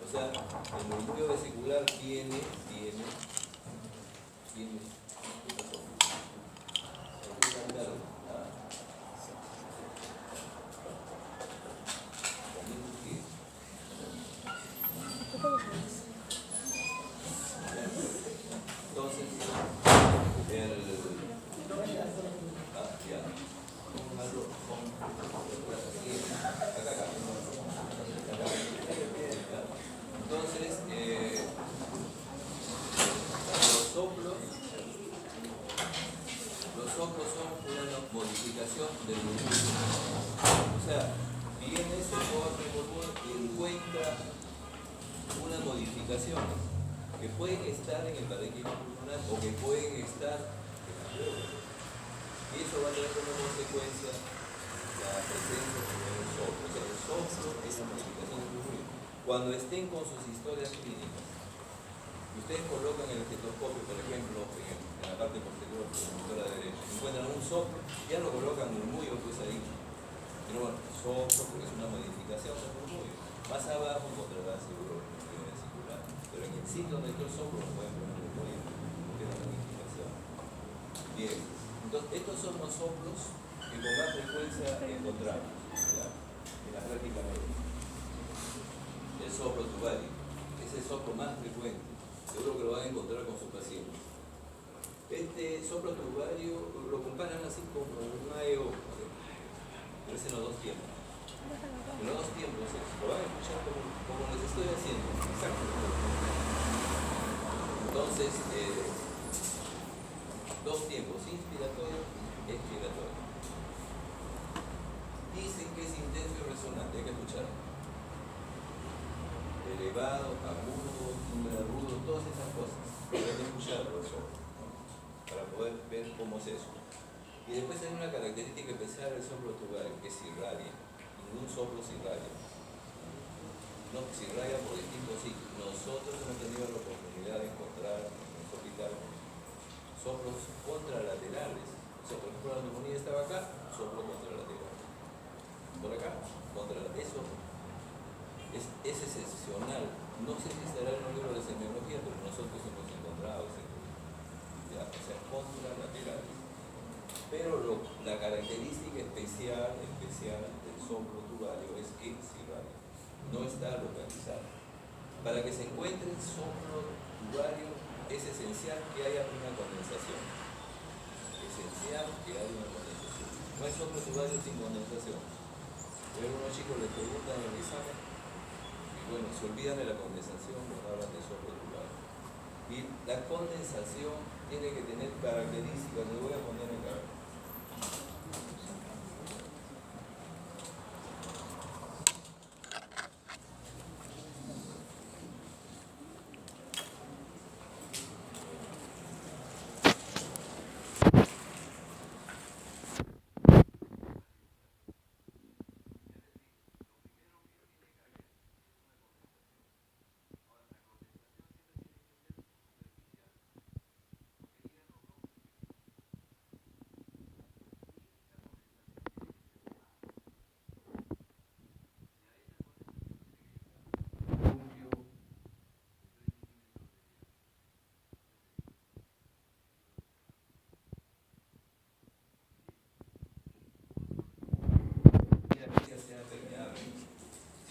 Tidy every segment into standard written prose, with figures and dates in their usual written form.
O sea, el murmullo vesicular tiene entonces, entonces, los soplos son una modificación del murmullo. O sea, viene ese corte y encuentra unas modificaciones que pueden estar en el parénquima pulmonar o que pueden estar en la pleura. Y eso va a tener como consecuencia la presencia del soplo. O sea, el soplo es la modificación del murmullo. Cuando estén con sus historias clínicas, ustedes colocan el estetoscopio, por ejemplo, en la parte posterior de la motora derecha, encuentran un soplo, ya lo colocan murmullo, pues ahí. Pero bueno, soplo, porque es una modificación del murmullo. Más abajo encontrarán seguro el murmullo vesicular. Pero en el sitio donde está el soplo lo pueden poner murmullo, porque es una modificación. Bien, entonces estos son los soplos que con más frecuencia encontramos, ¿ya?, en la práctica médica. El soplo tubario es el soplo más frecuente. Seguro que lo van a encontrar con sus pacientes. Este soplo tubario lo comparan así como un AEO, pero es en los dos tiempos. En los dos tiempos, lo van a escuchar como les estoy haciendo, exactamente. Entonces, dos tiempos, inspiratorio, expiratorio. Dicen que es intenso y resonante, hay que escucharlo. Elevado, agudo, agudo, todas esas cosas. Hay que escucharlo eso, ¿no?, para poder ver cómo es eso. Y después hay una característica especial del soplo tubario, que es irradia. Ningún soplo se irradia. No, se irradia por distintos sitios. Nosotros hemos tenido la oportunidad de encontrar en nuestro hospital soplos contralaterales. O sea, por ejemplo, la neumonía estaba acá, soplo contralateral. Por acá, contralateral. Eso es excepcional. No sé si estará en un libro de semiología, pero nosotros hemos encontrado ese, ya, o sea, contralateral. Pero la característica especial del soplo tubario es que es irradia, no está localizado. Para que se encuentre el soplo tubario es esencial que haya una condensación. Esencial que haya una condensación. No hay soplo tubario sin condensación. Pero unos chicos les preguntan en el examen y bueno, se olvidan de la condensación cuando hablan de soplo tubario. Y la condensación tiene que tener características, les voy a poner en características.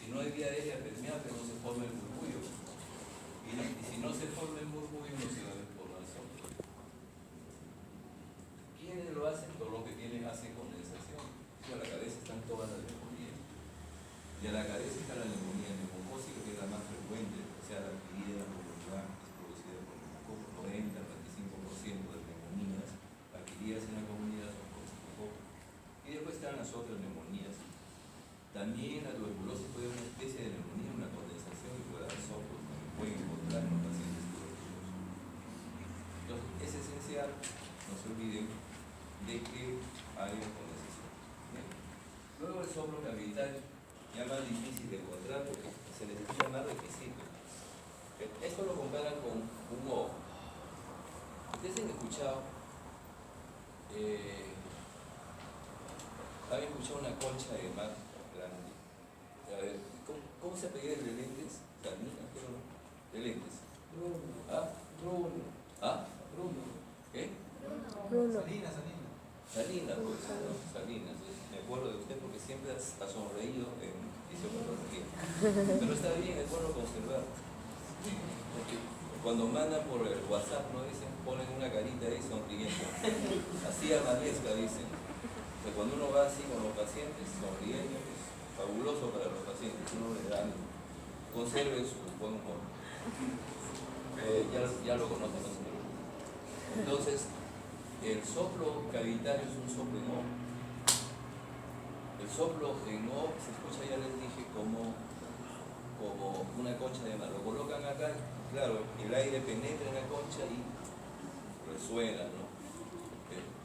Si no hay vía aérea permeable, no se forma el murmullo. Y si no se forma el murmullo, no se va a formar el soplo. ¿Quiénes lo hacen? Todo lo que hace condensación. O sea, a la cabeza están todas las neumonías. Y a la cabeza está la neumonía neumocócica, que es la más frecuente. O sea, la adquirida por la es producida por el 40-45% de neumonías adquiridas en la comunidad son por pulmón. Y después están las otras neumonías. También la tuberculosis puede ser una especie de neumonía, una condensación y puede dar soplos, también pueden encontrar en los pacientes tuberculosos. Entonces, es esencial, no se olviden, de que haya condensación. ¿Bien? Luego el soplo cavital, ya más difícil de encontrar porque se les pide más requisitos. Esto lo comparan con un ojo. Ustedes han escuchado, una concha de mar grande. A ver, ¿cómo se apellida el de lentes? Salinas, creo, ¿no? De lentes. Bruno. ¿Ah? Bruno. ¿Ah? Bruno. ¿Qué? Bruno. Salinas. Salinas, pues, ¿no? Salinas. Me acuerdo de usted porque siempre ha sonreído en fisiopatología. Pero está bien, es bueno conservar. Porque cuando mandan por el WhatsApp, ¿no? Dicen, ponen una carita ahí sonriendo. Así amanezca, dicen. O sea, cuando uno va así con los pacientes, sonriendo, es fabuloso para los pacientes. Uno le da, conserve su buen humor. Ya lo conocen, ¿no? Entonces, el soplo cavitario es un soplo en O. El soplo en O se escucha, ya les dije, como una concha de mar. Lo colocan acá, claro, el aire penetra en la concha y resuena, ¿no?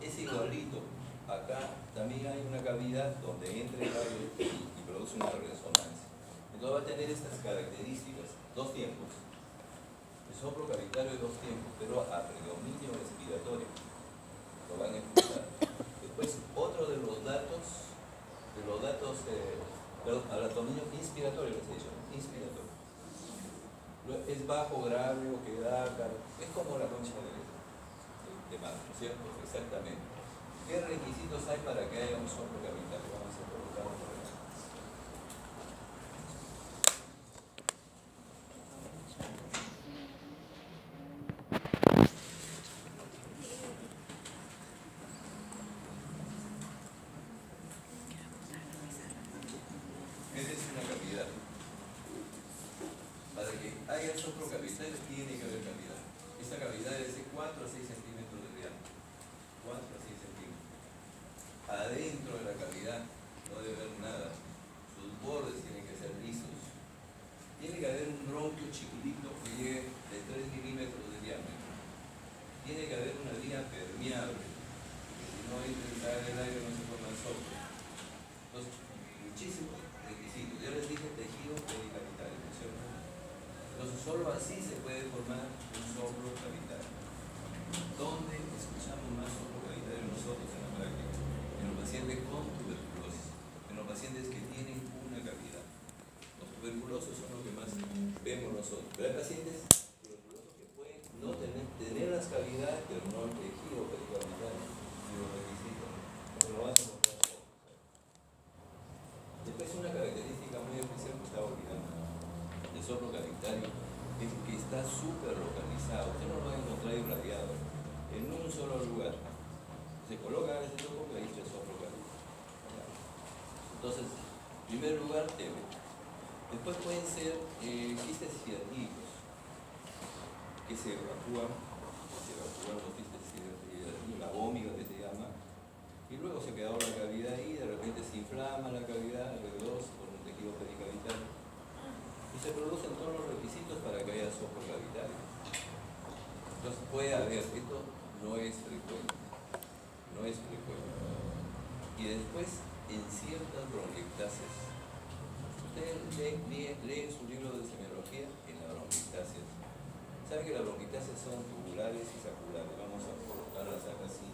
Es igualito. Acá también hay una cavidad donde entra el aire y produce una resonancia. Entonces va a tener estas características, dos tiempos. El soplo cavitario de dos tiempos, pero a predominio respiratorio. Lo van a escuchar. Después, otro de los datos anatomía inspiratorio, les he dicho, inspiratorio. Es bajo, grave o quedar, es como la concha de mar, ¿no es cierto? Exactamente. ¿Qué requisitos hay para que haya un soplo cavitario? Vamos a colocarlo por acá. Esa es una cavidad. Para que haya soplo cavitario tiene que haber cavidad. Esta cavidad es de 4 a 6 centímetros de diámetro. 4 a 6 centímetros. Adentro de la cavidad no debe haber nada. Sus bordes tienen que ser lisos. Tiene que haber un bronquio chiquitito que llegue de 3 milímetros de diámetro. Tiene que haber una vía permeable. Porque si no entra el aire no se forma el soplo. Entonces, muchísimos requisitos. Ya les dije tejido pericavitario, ¿no es cierto? Entonces, solo así se puede formar un soplo cavitario. ¿Dónde escuchamos más soplo cavitario nosotros en la práctica? En los pacientes con tuberculosis, en los pacientes que tienen una cavidad. Los tuberculosos son los que más vemos nosotros. Pero hay pacientes tuberculosos que pueden no tener las cavidades, pero no el tejido pericavitario, ni los requisitos. Pero lo van a encontrar todos. Después, una característica muy especial que estaba olvidando del soplo cavitario es que está súper localizado. Usted no lo va a encontrar irradiado en un solo lugar. Se coloca en ese soplo que dice soplo cavitario. Entonces, en primer lugar, TB. Después pueden ser quistes ciáticos que se evacúan los quistes ciáticos, la vómita que se llama, y luego se queda la cavidad ahí, de repente se inflama la cavidad alrededor por un tejido pericavitario y se producen todos los requisitos para que haya soplo cavitario. Entonces puede haber, esto no es frecuente, y después en ciertas bronquiectasias. Ustedes leen su libro de semiología en la bronquiectasia. Saben que las bronquiectasias son tubulares y saculares. Vamos a colocarlas acá así.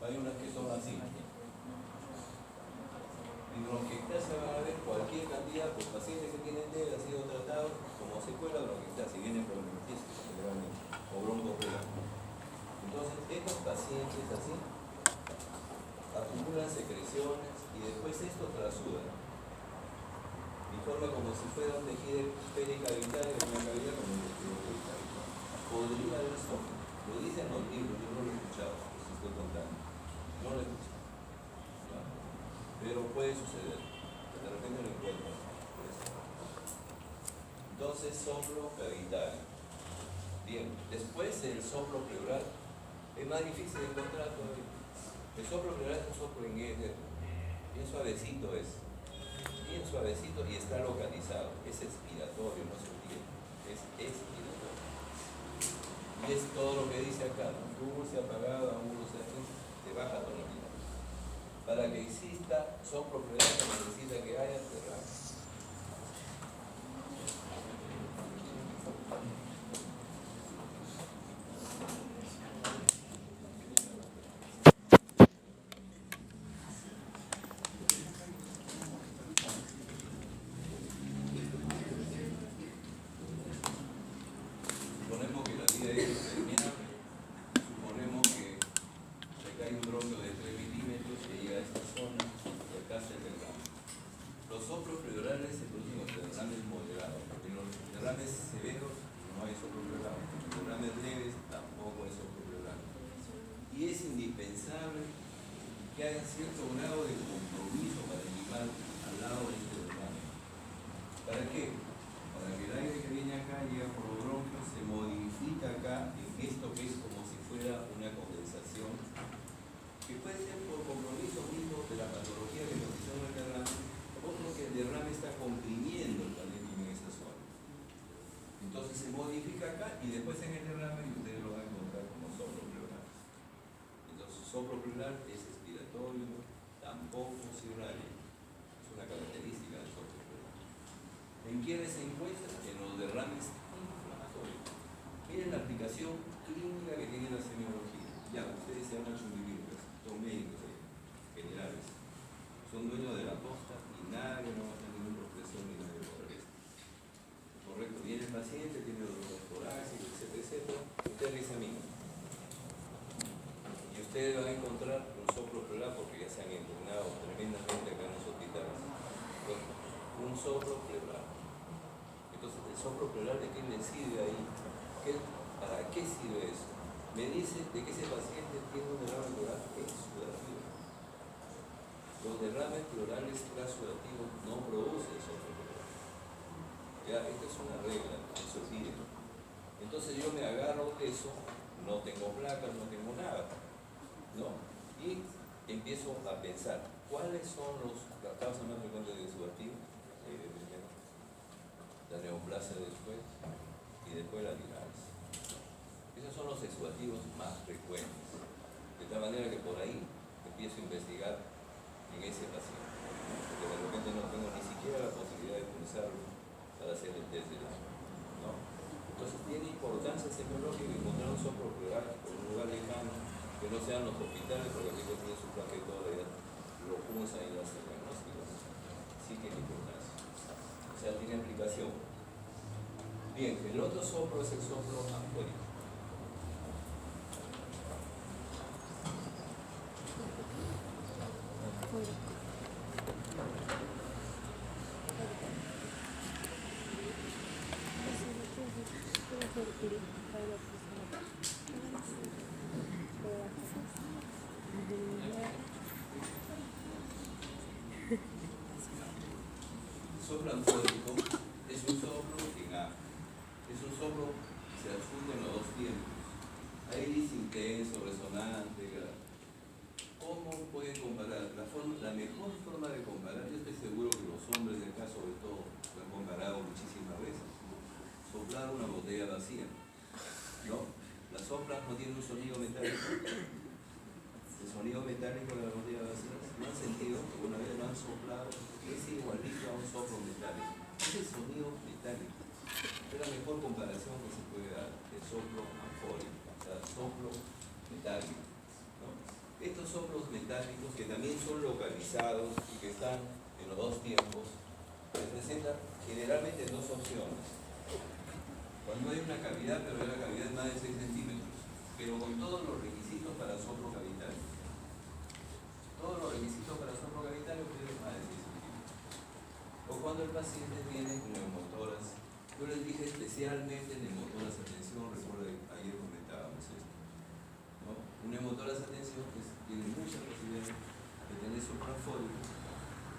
Hay unas que son así. En bronquiectasia van a ver cualquier cantidad, pues pacientes que tienen TB han sido tratados como secuela de bronquiectasia, vienen por bronquitis generalmente, o broncopela. Entonces, estos pacientes así acumulan secreciones y después esto trasuda. Y forma como si fuera un tejido pericavitario, una cavidad como un tejido pericavitario. Podría haber soplo. Lo dicen los libros, yo no lo he escuchado, les estoy contando. No lo he escuchado. ¿No? Pero puede suceder. De repente lo encuentran. Entonces, soplo cavitario. Bien, después el soplo pleural es más difícil de encontrar todavía. El soplo pleural es un soplo en éter. Bien suavecito es. Bien suavecito y está localizado. Es expiratorio, no se olvide. Es expiratorio. Y es todo lo que dice acá, ¿no? Dulce, apagado, agudo, de baja tonalidad. Para que exista soplo pleural se necesita que haya terraza. derrames severos no hay soplopleural, en derrames leves tampoco hay soplopleural. Y es indispensable que haya cierto grado de compromiso para el animal al lado de este derrame. ¿Para qué? Para que el aire que viene acá llega por los bronquios, se modifica acá en esto que es como si fuera una condensación, que puede ser por compromiso mismo de la patología que ocasiona el derrame, o porque el derrame está comprimiendo el parénquima en esa zona. Entonces se modifica acá y después en el derrame ustedes lo van a encontrar como soplo pleural. Entonces soplo pleural es expiratorio, tampoco cirrario. Es una característica del soplo pleural. ¿En quiénes se encuentra? En los derrames inflamatorios. Miren la aplicación clínica que tiene la semiología. Ya, ustedes se llaman chumbivirgas, son médicos generales. Son dueños de la posta y nadie no va a tener ningún profesor ni nadie por esto. Correcto, viene el paciente, tiene dolor torácico, etcétera, etcétera. Usted le examina. Y ustedes van a encontrar un soplo pleural porque ya se han entrenado tremendamente acá en los hospitales. Bueno, un soplo pleural. Entonces, ¿el soplo pleural de qué le sirve ahí? ¿Para qué sirve eso? Me dice de que ese paciente tiene un derrame pleural exudativo. Los derrames pleurales exudativos no producen soplo pleural. Ya, esta es una regla, eso pide. Entonces yo me agarro de eso, no tengo placas, no tengo nada, ¿no? Y empiezo a pensar, ¿cuáles son las causas más frecuentes de exudativo? La neoplasia después y después la diálisis. Esos son los exudativos más frecuentes. De tal manera que por ahí empiezo a investigar en ese paciente. Porque de repente no tengo ni siquiera la posibilidad de pulsarlo para hacer el test del agua, ¿no? Entonces tiene importancia semiológica encontrar un soplo pleural en un lugar lejano, que no sean los hospitales, porque aquí tiene su plaquetoria, lo pulsa y lo hace el diagnóstico. Sí tiene importancia. O sea, tiene aplicación. Bien, el otro soplo es el soplo ampólico. El soplo ampólico es un soplo en A. Es un soplo que se adfunde en los dos tiempos. Ahí dice intenso, resonante, grave. ¿Cómo pueden comparar? La mejor forma de comparar, yo estoy seguro que los hombres de acá sobre todo lo han comparado muchísimas veces. Soplar una botella vacía, ¿no? Las soplas no tienen un sonido metálico. El sonido metálico de la botella vacía, ¿no han sentido? Alguna vez lo han soplado, es igualito a un soplo metálico. Es el sonido metálico. Es la mejor comparación que se puede dar, el soplo ampólico, o sea, soplo metálico, ¿no? Estos soplos metálicos, que también son localizados y que están en los dos tiempos, se presentan generalmente en dos opciones. Cuando hay una cavidad, pero la cavidad es más de 6 centímetros, pero con todos los requisitos para soplo cavitario. Todos los requisitos para soplo cavitario tienen más de 6 centímetros. O cuando el paciente tiene neumotoras. Yo les dije especialmente neumotoras, atención, recuerden, ayer comentábamos esto, ¿no? Un neumotoras, atención, que tiene mucha posibilidad de tener soplo afórico,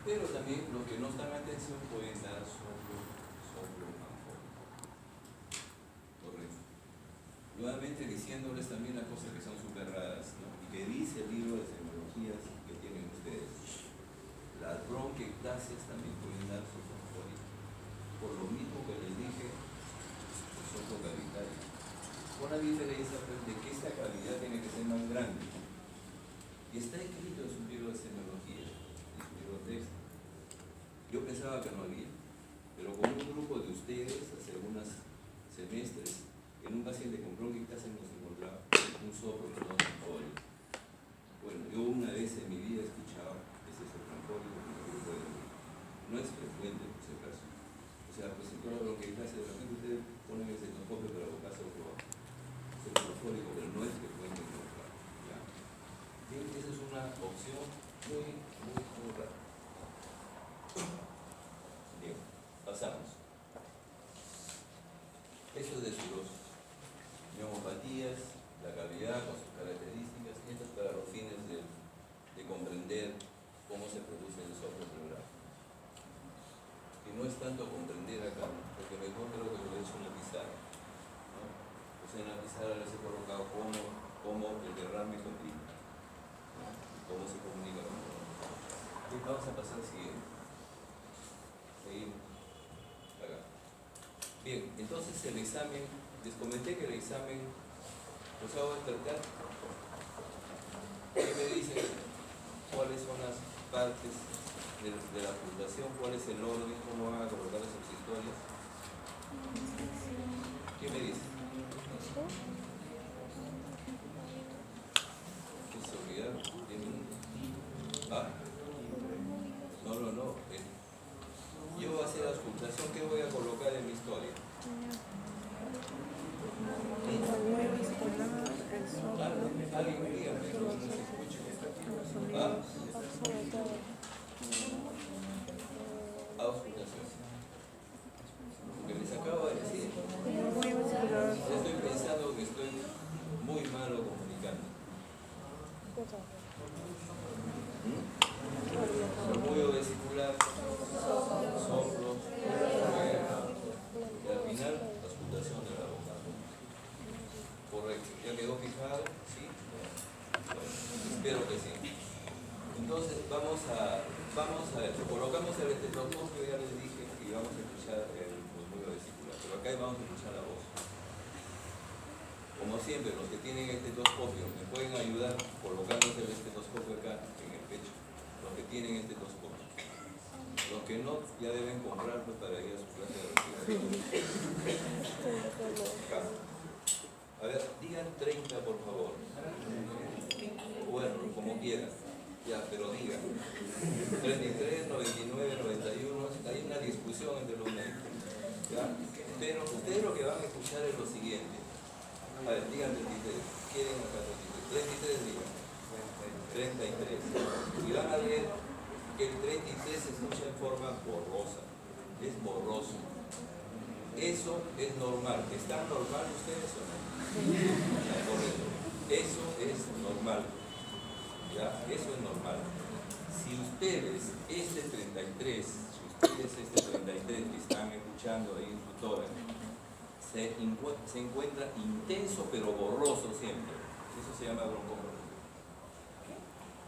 pero también los que no están en atención pueden dar soplo afórico. Correcto. Nuevamente diciéndoles también las cosas que son súper raras, ¿no? Y que dice el libro de semiologías que tienen ustedes. Las bronquiectasias también pueden dar soplo afórico. Por lo mismo que les dije, el soplo cavitario. Con la diferencia pues, de que esta cavidad tiene que ser más grande. Y está escrito en su libro de semiología, en su libro de texto. Yo pensaba que no había, pero con un grupo de ustedes, hace algunos semestres, en un paciente con bronquiectasia nos encontraba un soplo afórico. Bueno, yo una vez en mi vida he escuchado ese soplo afórico en el grupo de amigos. No es frecuente, por si acaso. O sea, pues en toda bronquiectasia, de repente ustedes ponen el estetoscopio para buscar soplo afórico, pero no es frecuente encontrar. ¿Ya? Bien, esa es una opción muy rara. Bien, pasamos. Eso es deciroso. Neumopatías, la cavidad con sus características, esto es para los fines de comprender cómo se produce el soplo pleural. Y no es tanto comprender acá, porque mejor creo que lo he hecho en la pizarra, ¿no? Pues en la pizarra les he colocado cómo el derrame comprime, ¿no? Cómo se comunica con el derrame. Y vamos a pasar al siguiente. Seguimos. Acá. Bien, entonces el examen, les comenté que el examen los hago despertar. ¿Qué me dicen? ¿Cuáles son las partes de la fundación? ¿Cuál es el orden? ¿Cómo van a colocar las subsidiarias? ¿Qué me dicen? ¿Qué se olvidaron? ¿Ah? No. Yo voy a hacer la auscultación. ¿Qué voy a colocar en mi historia? Alguien dígame, no se escucha. ¿Ah? Auscultación. Porque les acabo de decir. Estoy pensando que estoy muy malo comunicando. Murmullo vesicular, soplo, y al final la auscultación de la boca. Correcto. ¿Ya quedó fijado? ¿Sí? Bueno, espero que sí. Entonces vamos a ver, colocamos el estetoscopio, ya les dije, y vamos a escuchar el murmullo vesicular, pero acá vamos a escuchar la voz. Como siempre, los que tienen estetoscopio me pueden ayudar colocándose el estetoscopio acá en el pecho, los que tienen estetoscopio. Los que no, ya deben comprar pues, para ir a su clase de respiración. A ver, digan 30 por favor. Bueno, como quieran. Ya, pero digan. 33, 99, 91, hay una discusión entre los médicos. ¿Ya? Pero ustedes lo que van a escuchar es lo siguiente. A ver, digan 33. ¿Quieren acá 33? 33 digan. 33. Y van a ver que el 33 se escucha en forma borrosa. Es borroso. Eso es normal. ¿Están normal ustedes o no? Correcto. Eso es normal. ¿Ya? Eso es normal. Si ustedes, este 33 que están escuchando ahí en su tórax, se encuentra intenso pero borroso siempre. Eso se llama broncofonía.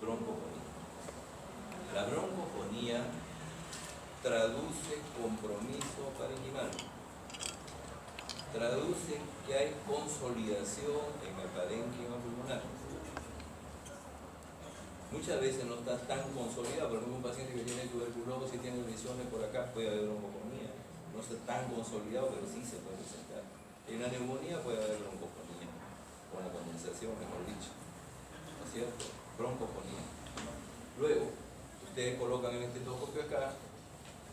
Broncofonía. La broncofonía traduce compromiso parenquimal. Traduce que hay consolidación en el parénquima pulmonar. Muchas veces no está tan consolidado, por ejemplo, un paciente que tiene tuberculosis y tiene lesiones por acá puede haber broncofonía. No está tan consolidado, pero sí se puede presentar. En la neumonía puede haber broncofonía, o la condensación, mejor dicho. ¿No es cierto? Broncofonía. Luego, ustedes colocan el estetoscopio acá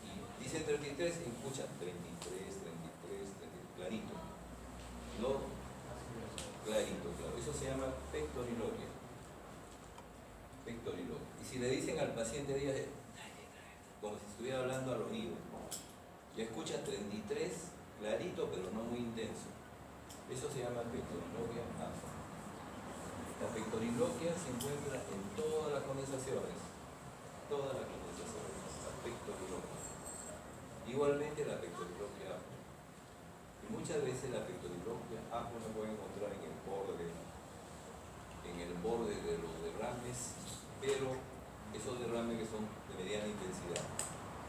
y dicen 33 y escuchan 33, clarito. ¿No? Clarito, claro. Eso se llama pectoriloquia. Pectoriloquia. Y si le dicen al paciente, dígale, como si estuviera hablando al oído, y escucha 33, clarito, pero no muy intenso. Eso se llama pectoriloquia alfa. La pectoriloquia se encuentra en todas las condensaciones. Todas las condensaciones. La pectoriloquia. Igualmente la pectoriloquia alfa. Y muchas veces la pectoriloquia alfa se puede encontrar en el borde de los derrames, pero esos derrames que son de mediana intensidad.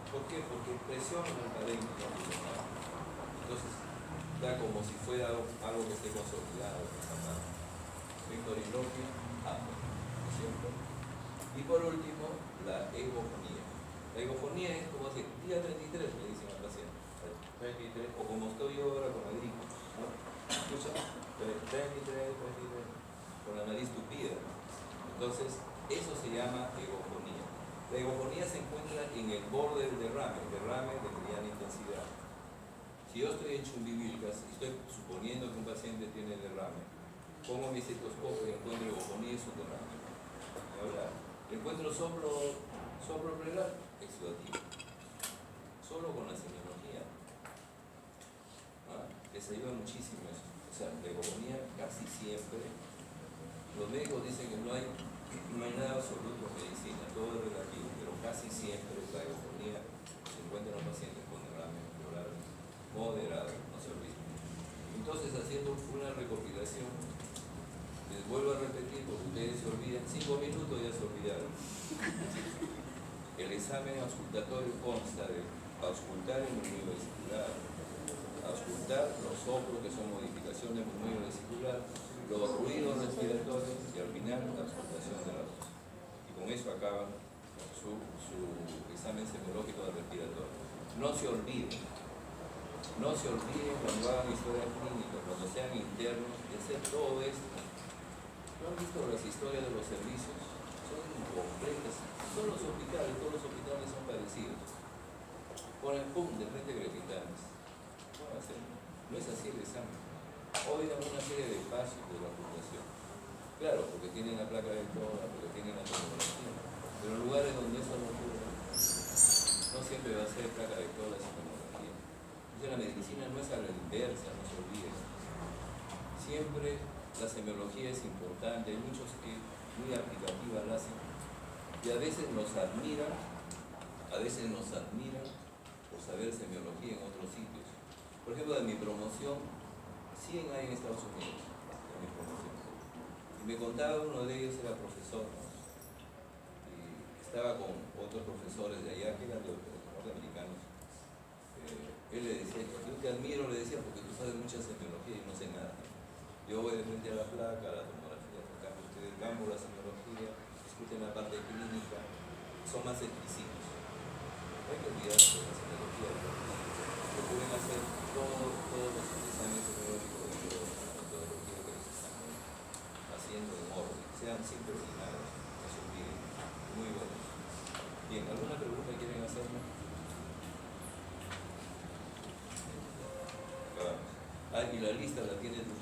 ¿Por qué? Porque presionan el parénquima pulmonar. Entonces da como si fuera algo que esté consolidado en esa parte. Pectoriloquia alfa, ¿no es cierto? Y por último, la egofonía. La egofonía es como decir, día 33, le dicen al paciente. 33, o como estoy yo ahora con la gripe, ¿no? Escucha, 33, con la nariz tupida. Entonces, eso se llama egofonía. La egofonía se encuentra en el borde del derrame de mediana intensidad. Si yo estoy en Chumbivilcas y estoy suponiendo que un paciente tiene derrame, pongo mi estetoscopio y encuentro egofonía y su derrame. Ahora, encuentro soplo pleural exudativo. Solo con la semiología. les ayuda muchísimo eso. O sea, la economía casi siempre, los médicos dicen que no hay nada absoluto en medicina, todo es relativo, pero casi siempre la economía se encuentra en los pacientes con neuronas moderado, no se olviden. Entonces, haciendo una recopilación, les vuelvo a repetir porque ustedes se olvidan, 5 minutos ya se olvidaron. El examen auscultatorio consta de auscultar el murmullo vesicular, auscultar los soplos que son modificaciones del murmullo vesicular, los ruidos respiratorios y al final la auscultación de la voz. Y con eso acaba su examen semiológico de respiratorio. No se olviden cuando hagan historias clínicas, cuando sean internos, de hacer todo esto. ¿No han visto las historias de los servicios? Son incompletas. Son los hospitales, todos los hospitales son parecidos. Ponen pum, de frente crepitanes. No es así el examen. Hoy dan una serie de pasos de la fundación. Claro, porque tienen la placa de toda, porque tienen la tomografía. Pero en lugares donde eso no ocurre, no siempre va a ser placa de toda la tomografía. Entonces la medicina no es a la inversa, no se olviden. Siempre la semiología es importante, hay muchos que muy aplicativas la hacen y a veces nos admiran por saber semiología en otros sitios. Por ejemplo, de mi promoción, 100 hay en Estados Unidos, de mi promoción. Y me contaba uno de ellos, era profesor, ¿no? Y estaba con otros profesores de allá, que eran norteamericanos. Él le decía, yo te admiro, le decía, porque tú sabes mucha semiología y no sé nada. Yo voy de frente a la placa, a la tomografía, en cambio ustedes van por la semiología, discuten la parte clínica, son más exquisitos. No hay que olvidarse de la semiología, que pueden hacer todos los exámenes semiológicos dentro de la metodología que les están haciendo en orden, sean siempre ordinarios, no se olviden, muy buenos. Bien, ¿alguna pregunta quieren hacerme? Acabamos. Y la lista la tiene tu